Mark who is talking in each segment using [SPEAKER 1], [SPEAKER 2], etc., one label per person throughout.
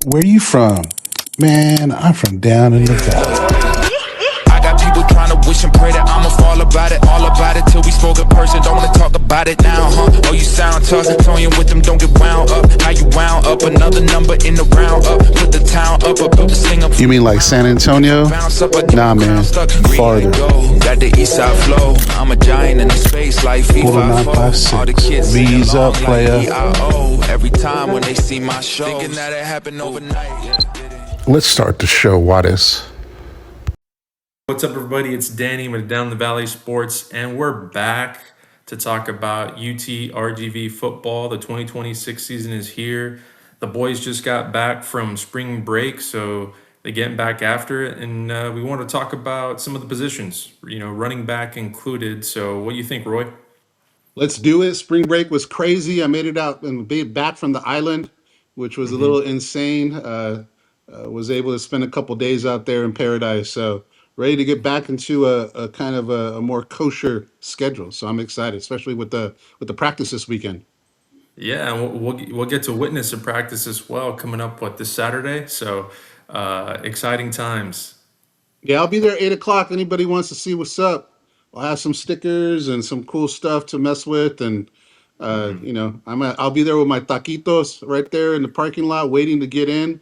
[SPEAKER 1] Where you from? Man, I'm from down in the valley.
[SPEAKER 2] I got people trying to wish and pray that I'ma fall about it, all about it till we spoke in person. Don't wanna talk about it now, huh? Oh, you sound tough, toying with them, don't get wound up. How you wound up? Another number in the round up. Put the town up, built the sling up.
[SPEAKER 1] You mean like San Antonio?
[SPEAKER 2] Bounce up,
[SPEAKER 1] Nah, man. Farther.
[SPEAKER 2] got the east side flow. I'm a giant in the space like
[SPEAKER 1] Portal
[SPEAKER 2] FIFA. All the
[SPEAKER 1] 956.
[SPEAKER 2] kids
[SPEAKER 1] V's up,
[SPEAKER 2] like
[SPEAKER 1] player.
[SPEAKER 2] EIO. Every time when they see my show, thinking that it happened overnight.
[SPEAKER 1] Let's start the show, Wattis.
[SPEAKER 3] What's up, everybody? It's Danny with Down the Valley Sports, and we're back to talk about UTRGV football. The 2026 season is here. The boys just got back from spring break, so they're getting back after it, and we want to talk about some of the positions, running back included. So, what do you think, Roy?
[SPEAKER 4] Let's do it. Spring break was crazy. I made it out and back from the island, which was a
[SPEAKER 3] Hmm.
[SPEAKER 4] little insane. Was able to spend a couple days out there in paradise. So ready to get back into a kind of a more kosher schedule. So I'm excited, especially with the practice this weekend.
[SPEAKER 3] Yeah, and we'll get to witness a practice as well coming up this Saturday. So, exciting times.
[SPEAKER 4] Yeah, I'll be there 8 o'clock. Anybody wants to see what's up? I'll have some stickers and some cool stuff to mess with, and
[SPEAKER 3] Hmm.
[SPEAKER 4] I'll be there with my taquitos right there in the parking lot, waiting to get in.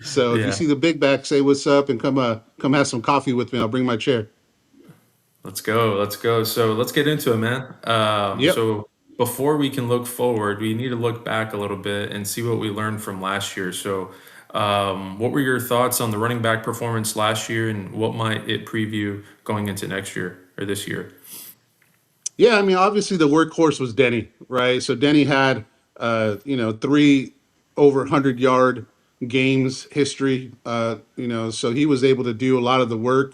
[SPEAKER 4] So if you
[SPEAKER 3] Yeah.
[SPEAKER 4] see the big back, say what's up and come have some coffee with me. I'll bring my chair.
[SPEAKER 3] Let's go. Let's go. So let's get into it, man.
[SPEAKER 4] Yep.
[SPEAKER 3] So before we can look forward, we need to look back a little bit and see what we learned from last year. So, what were your thoughts on the running back performance last year, and what might it preview going into next year or this year?
[SPEAKER 4] Yeah, I mean, obviously the workhorse was Denny, right? So Denny had, three over 100-yard games history. So he was able to do a lot of the work.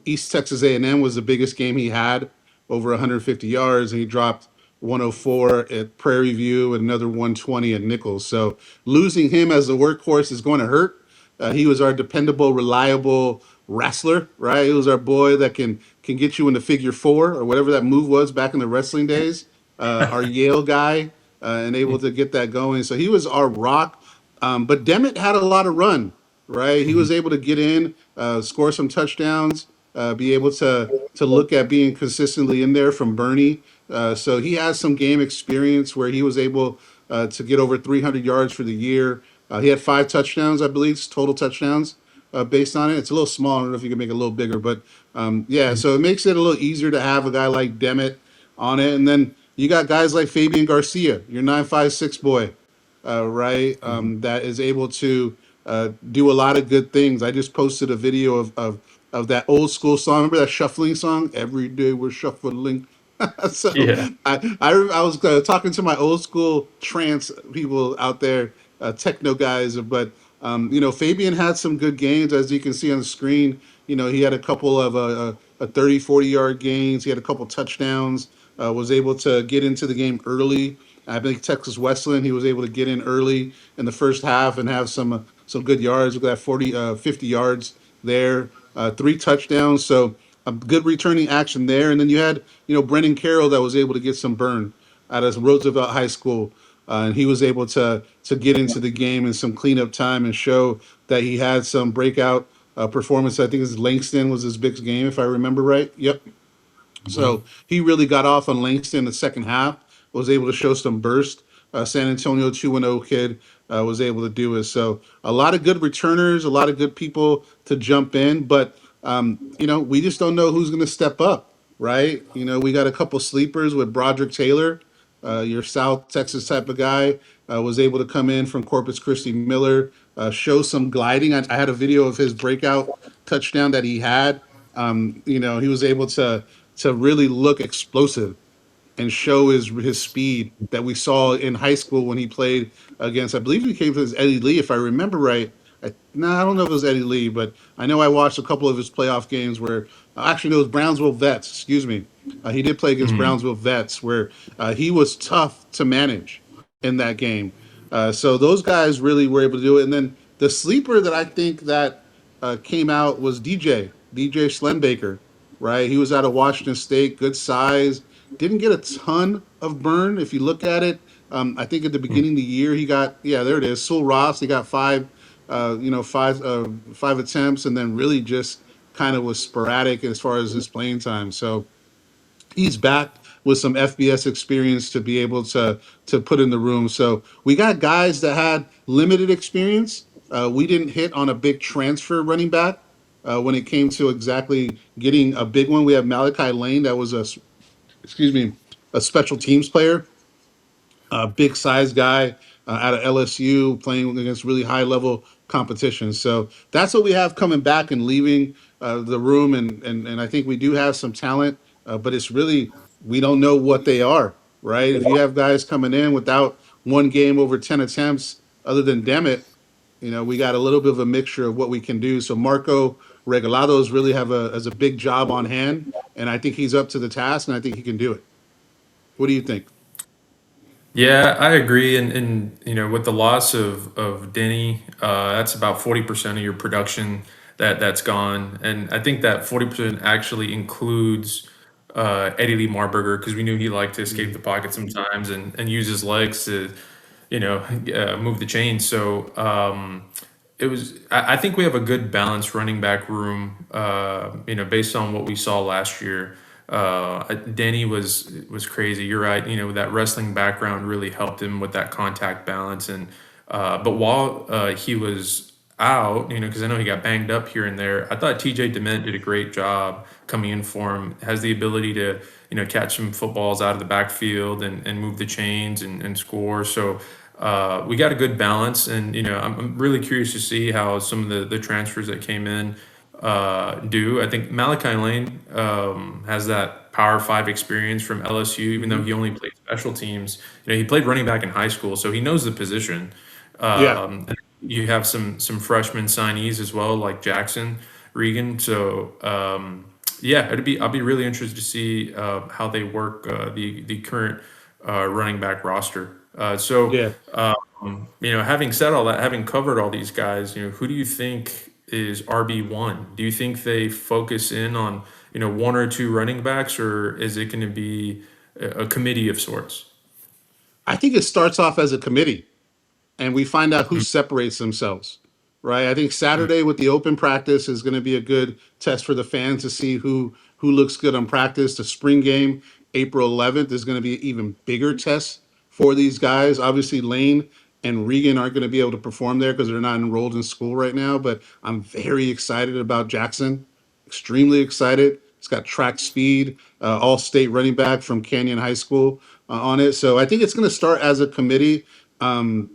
[SPEAKER 4] East Texas A&M was the biggest game he had, over 150 yards, and he dropped 104 at Prairie View and another 120 at Nichols. So losing him as the workhorse is going to hurt. He was our dependable, reliable wrestler, right? He was our boy that can get you in the figure four or whatever that move was back in the wrestling days. Our Yale guy, and able to get that going. So he was our rock. But Demet had a lot of run, right? He
[SPEAKER 3] Mhm.
[SPEAKER 4] was able to get in, score some touchdowns, be able to look at being consistently in there from Bernie. So he has some game experience where he was able to get over 300 yards for the year. He had 5 touchdowns, I believe, total touchdowns based on it. It's a little small. I don't know if you can make it a little bigger, but yeah, so it makes it a little easier to have a guy like Demet on it. And then you got guys like Fabian Garcia, your 956 boy, right?
[SPEAKER 3] Mhm.
[SPEAKER 4] That is able to do a lot of good things. I just posted a video of that old school song. Remember that shuffling song? Every day we're shuffling. So
[SPEAKER 3] Yeah.
[SPEAKER 4] I was talking to my old school trance people out there, techno guys, but Fabian had some good games as you can see on the screen. He had a couple of 30, 40-yard gains. He had a couple touchdowns. Was able to get into the game early. I think Texas Wesleyan, he was able to get in early in the first half and have some good yards. Look at that 50 yards there, 3 touchdowns. So a good returning action there. And then you had, Brendan Carroll that was able to get some burn out of Roosevelt High School. And he was able to get into the game in some cleanup time and show that he had some breakout performance. I think his Langston was his big game, if I remember right. Yep. So
[SPEAKER 3] Mhm.
[SPEAKER 4] he really got off on Langston in the second half, was able to show some burst. San Antonio 2-0 kid was able to do it. So a lot of good returners, a lot of good people to jump in, but we just don't know who's going to step up, right? We got a couple sleepers with Broderick Taylor, your South Texas type of guy, was able to come in from Corpus Christi Miller, show some gliding. I had a video of his breakout touchdown that he had. He was able to really look explosive and show his speed that we saw in high school when he played against, I believe he came against Eddie Lee, if I remember right. No, I don't know if it was Eddie Lee, but I know I watched a couple of his playoff games where actually it was Brownsville Vets. Excuse me. He did play against
[SPEAKER 3] Mhm.
[SPEAKER 4] Brownsville Vets where he was tough to manage in that game. So those guys really were able to do it. And then the sleeper that I think that came out was DJ Slenbaker, right? He was out of Washington State, good size, didn't get a ton of burn. If you look at it, I think at the beginning of the year he got, yeah, there it is, Sul Ross. He got five attempts, and then really just kind of was sporadic as far as his playing time. So he's back with some FBS experience to be able to put in the room. So we got guys that had limited experience. We didn't hit on a big transfer running back when it came to exactly getting a big one. We have Malachi Lane that was excuse me, a special teams player, a big size guy out of LSU playing against really high level competition. So that's what we have coming back and leaving the room. And I think we do have some talent, but it's really, we don't know what they are, right? If you have guys coming in without one game over 10 attempts, other than Demet, we got a little bit of a mixture of what we can do. So Marco Regalados really has a big job on hand, and I think he's up to the task, and I think he can do it. What do you think?
[SPEAKER 3] Yeah, I agree. And with the loss of Denny, that's about 40% of your production that's gone. And I think that 40% actually includes Eddie Lee Marburger, because we knew he liked to escape the pocket sometimes and use his legs to, move the chains. So I think we have a good balanced running back room, based on what we saw last year. Danny was crazy. You're right. That wrestling background really helped him with that contact balance. And but while he was out, because I know he got banged up here and there, I thought TJ Dement did a great job coming in for him. Has the ability to catch some footballs out of the backfield and move the chains and score. So we got a good balance, and I'm really curious to see how some of the transfers that came in do. I think Malachi Lane has that Power Five experience from LSU, even though
[SPEAKER 4] Mhm.
[SPEAKER 3] he only played special teams. He played running back in high school, so he knows the position.
[SPEAKER 4] Yeah.
[SPEAKER 3] And you have some freshman signees as well, like Jackson Regan. So yeah, I'll be really interested to see how they work the current running back roster.
[SPEAKER 4] Yeah.
[SPEAKER 3] Having said all that, having covered all these guys, who do you think is RB1? Do you think they focus in on, one or two running backs, or is it going to be a committee of sorts?
[SPEAKER 4] I think it starts off as a committee, and we find out who separates themselves, right? I think Saturday with the open practice is going to be a good test for the fans to see who looks good on practice. The spring game, April 11th, is going to be an even bigger test for these guys. Obviously, Lane and Regan aren't going to be able to perform there because they're not enrolled in school right now. But I'm very excited about Jackson. Extremely excited. He's got track speed, all state running back from Canyon High School on it. So I think it's going to start as a committee. Um,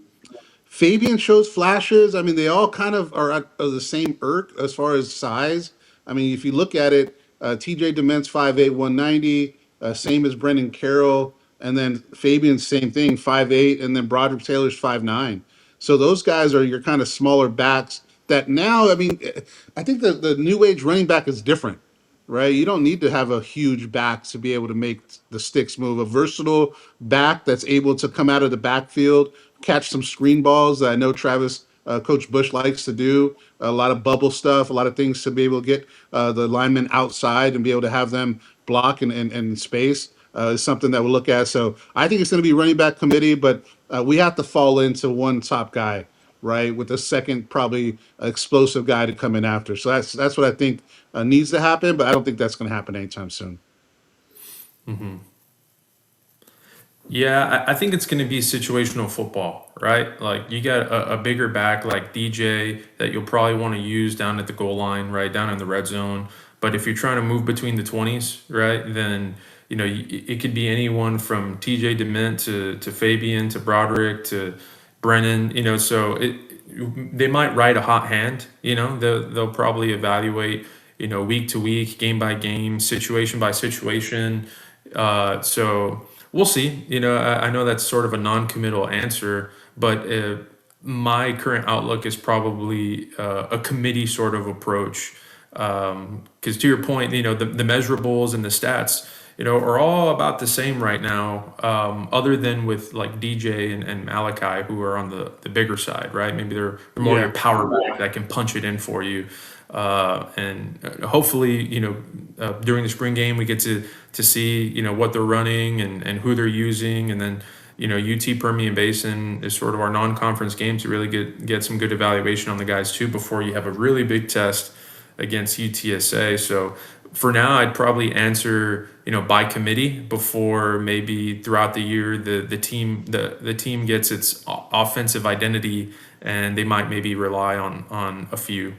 [SPEAKER 4] Fabian shows flashes. I mean, they all kind of are the same irk as far as size. I mean, if you look at it, TJ Dement's 5'8", 190, same as Brendan Carroll. And then Fabian's same thing, 5'8", and then Broderick Taylor's 5'9". So those guys are your kind of smaller backs that now, I mean, I think the new age running back is different, right? You don't need to have a huge back to be able to make the sticks move. A versatile back that's able to come out of the backfield, catch some screen balls that I know Coach Bush likes to do. A lot of bubble stuff, a lot of things to be able to get the linemen outside and be able to have them block and space. Is something that we'll look at. So I think it's going to be running back committee, but we have to fall into one top guy, right? With the second probably explosive guy to come in after. So that's what I think needs to happen, but I don't think that's going to happen anytime soon.
[SPEAKER 3] Yeah, I think it's going to be situational football, right? Like you got a bigger back like DJ that you'll probably want to use down at the goal line, right, down in the red zone. But if you're trying to move between the 20s, right, then it could be anyone from TJ Dement to Fabian to Broderick to Brennan. So they might ride a hot hand. They'll probably evaluate week to week, game by game, situation by situation. So we'll see. I know that's sort of a non-committal answer, but my current outlook is probably a committee sort of approach. Because to your point, the measurables and the stats, are all about the same right now, other than with like DJ and Malachi, who are on the bigger side, right? Maybe they're more your
[SPEAKER 4] Yeah.
[SPEAKER 3] power back that can punch it in for you. And hopefully, during the spring game, we get to see, what they're running and who they're using. And then, UT Permian Basin is sort of our non-conference game to really get some good evaluation on the guys too before you have a really big test against UTSA. So for now, I'd probably answer by committee before maybe throughout the year the team gets its offensive identity and they might maybe rely on a few,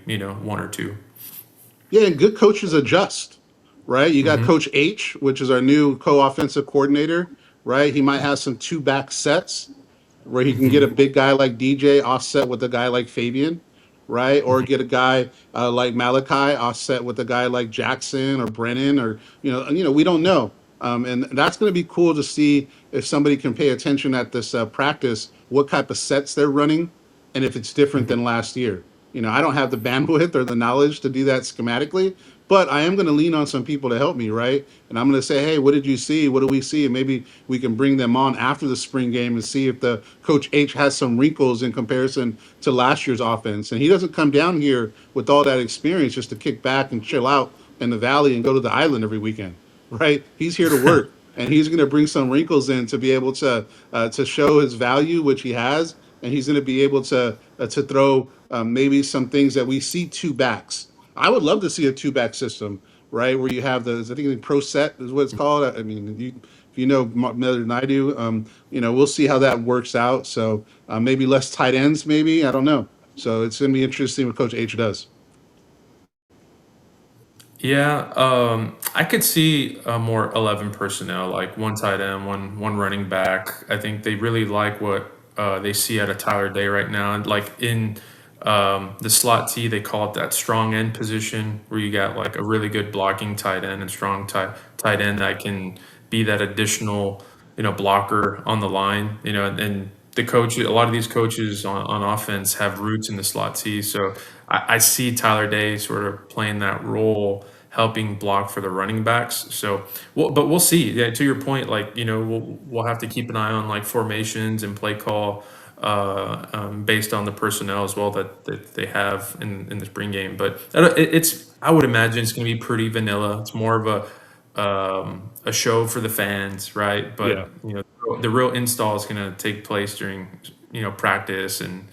[SPEAKER 3] one or two.
[SPEAKER 4] Yeah, and good coaches adjust, right? You got
[SPEAKER 3] Hmm.
[SPEAKER 4] Coach H, which is our new co-offensive coordinator, right? He might have some two back sets where he can get a
[SPEAKER 3] Hmm.
[SPEAKER 4] big guy like DJ offset with a guy like Fabian, right? Or get a guy like Malachi offset with a guy like Jackson or Brennan, or we don't know. And that's going to be cool to see if somebody can pay attention at this practice, what type of sets they're running, and if it's different than last year. I don't have the bandwidth or the knowledge to do that schematically, but I am going to lean on some people to help me, right? And I'm going to say, hey, what did you see? What do we see? And maybe we can bring them on after the spring game and see if the Coach H has some wrinkles in comparison to last year's offense. And he doesn't come down here with all that experience just to kick back and chill out in the valley and go to the island every weekend, right? He's here to work. And he's going to bring some wrinkles in to be able to show his value, which he has, and he's going to be able to throw maybe some things that we see two backs. I would love to see a two back system, right, where you have the I think the pro set is what it's called. I mean, if you know better than I do, we'll see how that works out. So maybe less tight ends, maybe I don't know. So it's going to be interesting what Coach H does.
[SPEAKER 3] Yeah, I could see a more 11 personnel, like one tight end, one running back. I think they really like what they see out of Tyler Day right now. And like in the slot T, they call it that strong end position, where you got like a really good blocking tight end and strong tight end that can be that additional blocker on the line. And the coach, a lot of these coaches on offense have roots in the slot T, so I see Tyler Day sort of playing that role, helping block for the running backs. So, but we'll see. Yeah, to your point, like we'll have to keep an eye on like formations and play call based on the personnel as well that they have in the spring game. But it's I would imagine it's going to be pretty vanilla. It's more of a show for the fans, right?
[SPEAKER 4] Yeah.
[SPEAKER 3] But the real install is going to take place during practice and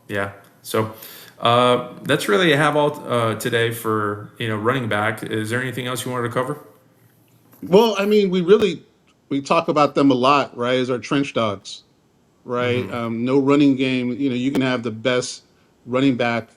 [SPEAKER 3] yeah. So that's really I have all today for running back. Is there anything else you wanted to cover?
[SPEAKER 4] Well, I mean, we talk about them a lot, right? As our trench dogs, right?
[SPEAKER 3] Hmm.
[SPEAKER 4] No running game. You can have the best running back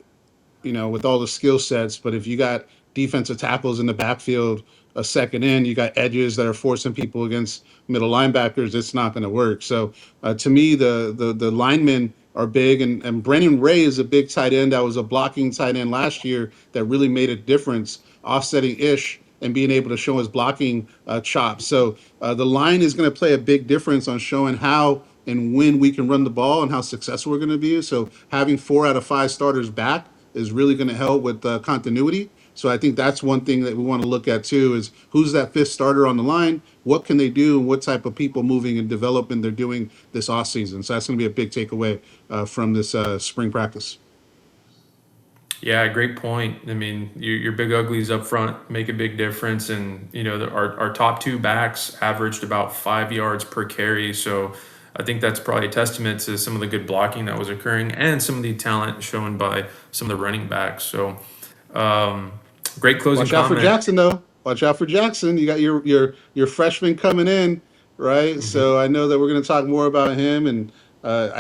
[SPEAKER 4] with all the skill sets. But if you got defensive tackles in the backfield, a second in, you got edges that are forcing people against middle linebackers, it's not going to work. So to me, the linemen are big, and Brennan Ray is a big tight end that was a blocking tight end last year that really made a difference, offsetting Ish and being able to show his blocking chops. So the line is going to play a big difference on showing how and when we can run the ball and how successful we're going to be. So having 4 out of 5 starters back is really going to help with continuity. So I think that's one thing that we want to look at too is who's that fifth starter on the line, what can they do, and what type of people moving and development they're doing this off season. So that's going to be a big takeaway from this spring practice.
[SPEAKER 3] Yeah, great point. I mean, your big uglies up front make a big difference, and our top two backs averaged about 5 yards per carry. So I think that's probably a testament to some of the good blocking that was occurring and some of the talent shown by some of the running backs. So um, great closing
[SPEAKER 4] Watch out for
[SPEAKER 3] comment.
[SPEAKER 4] Jackson though. Watch out for Jackson. You got your freshman coming in, right?
[SPEAKER 3] Mhm.
[SPEAKER 4] So I know that we're going to talk more about him, and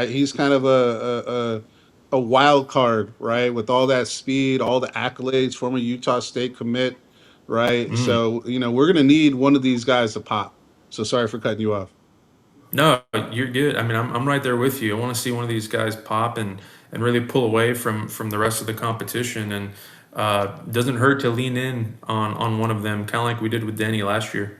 [SPEAKER 4] he's kind of a wild card, right? With all that speed, all the accolades, former Utah State commit, right?
[SPEAKER 3] Mm.
[SPEAKER 4] So we're going to need one of these guys to pop. So sorry for cutting you off.
[SPEAKER 3] No, you're good. I mean, I'm right there with you. I want to see one of these guys pop and really pull away from the rest of the competition, and doesn't hurt to lean in on one of them, kind of like we did with Danny last year.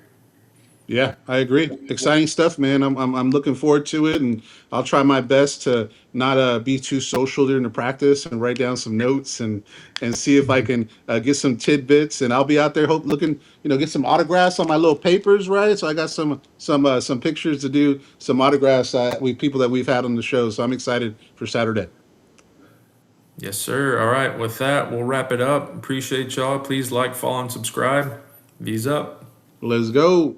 [SPEAKER 4] Yeah, I agree. Exciting stuff, man. I'm looking forward to it, and I'll try my best to not be too social during the practice and write down some notes and see if I can get some tidbits. And I'll be out there looking, get some autographs on my little papers, right? So I got some pictures to do, some autographs with people that we've had on the show. So I'm excited for Saturday.
[SPEAKER 3] Yes, sir. All right. With that, we'll wrap it up. Appreciate y'all. Please like, follow, and subscribe. V's up.
[SPEAKER 4] Let's go.